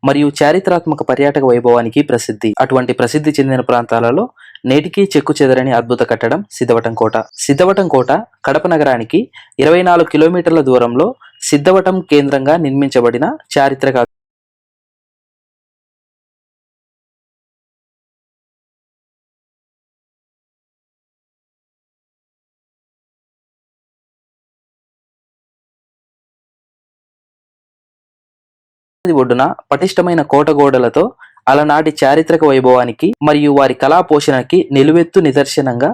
మరియు చారిత్రాత్మక పర్యాటక వైభవానికి ప్రసిద్ధి. అటువంటి ప్రసిద్ధి చెందిన ప్రాంతాలలో నేటికీ చెక్కు చెదరని అద్భుత కట్టడం సిద్ధవటం కోట. సిద్ధవటం కోట కడప నగరానికి 24 కిలోమీటర్ల దూరంలో సిద్ధవటం కేంద్రంగా నిర్మించబడిన చారిత్రక నది ఒడ్డున పటిష్టమైన కోట గోడలతో అలనాటి చారిత్రక వైభవానికి మరియు వారి కళా పోషణకి నిలువెత్తు నిదర్శనంగా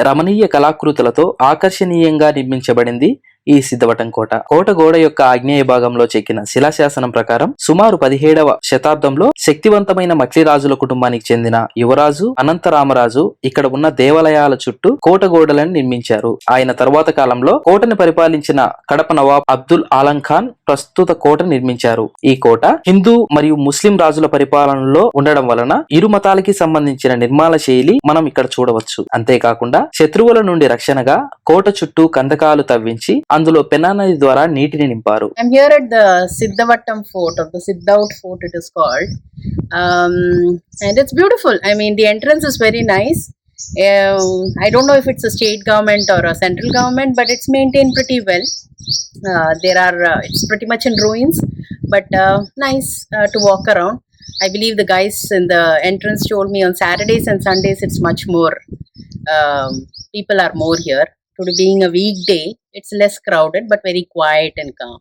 రమణీయ కళాకృతులతో ఆకర్షణీయంగా నిర్మించబడింది ఈ సిద్ధవటం కోట. కోట గోడ యొక్క ఆగ్నేయ భాగంలో చెక్కిన శిలాశాసనం ప్రకారం సుమారు 17వ శతాబ్దంలో శక్తివంతమైన మక్లి రాజుల కుటుంబానికి చెందిన యువరాజు అనంతరామరాజు ఇక్కడ ఉన్న దేవాలయాల చుట్టూ కోట గోడలను నిర్మించారు. ఆయన తరువాత కాలంలో కోటను పరిపాలించిన కడప నవాబ్ అబ్దుల్ ఆలం ఖాన్ ప్రస్తుత కోట నిర్మించారు. ఈ కోట హిందూ మరియు ముస్లిం రాజుల పరిపాలనలో ఉండడం వలన ఇరు మతాలకి సంబంధించిన నిర్మాణ శైలి మనం ఇక్కడ చూడవచ్చు. అంతేకాకుండా శత్రువుల నుండి రక్షణగా కోట చుట్టూ కందకాలు తవ్వించి అందులో పెన్నా నది ద్వారా నీటిని నింపారు. I'm here at the Siddhavatam fort, or the Siddhout fort it is called, and it's beautiful. I mean, the entrance is very nice. I don't know if it's a state government or a central government, but it's maintained pretty well. It's pretty much in ruins, but nice to walk around. I believe the guys in the entrance told me on Saturdays and Sundays it's much more, people are more here. Today being a weekday, it's less crowded but very quiet and calm.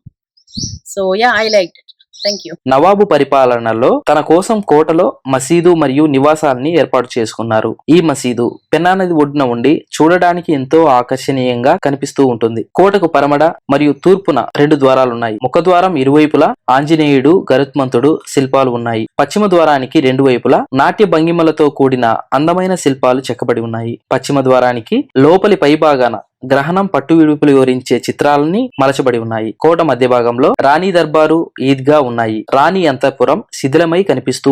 So yeah, I liked it. Thank you. నవాబు పరిపాలనలో తన కోసం కోటలో మసీదు మరియు నివాసాలని ఏర్పాటు చేసుకున్నారు. ఈ మసీదు పెన్నా నది ఒడ్డున ఉండి చూడడానికి ఎంతో ఆకర్షణీయంగా కనిపిస్తూ ఉంటుంది. కోటకు పరమడ మరియు తూర్పున 2 ద్వారాలున్నాయి. ముఖద్వారం ఇరువైపులా ఆంజనేయుడు, గరుత్మంతుడు శిల్పాలు ఉన్నాయి. పశ్చిమ ద్వారానికి 2 వైపులా నాట్య భంగిమలతో కూడిన అందమైన శిల్పాలు చెక్కబడి ఉన్నాయి. పశ్చిమ ద్వారానికి లోపలి పైభాగాన గ్రహణం పట్టు విడుపులు వివరించే చిత్రాలని మలచబడి ఉన్నాయి. కోట మధ్య భాగంలో రాణి దర్బారు, ఈద్గా ఉన్నాయి. రాణి అంతఃపురం శిథిలమై కనిపిస్తూ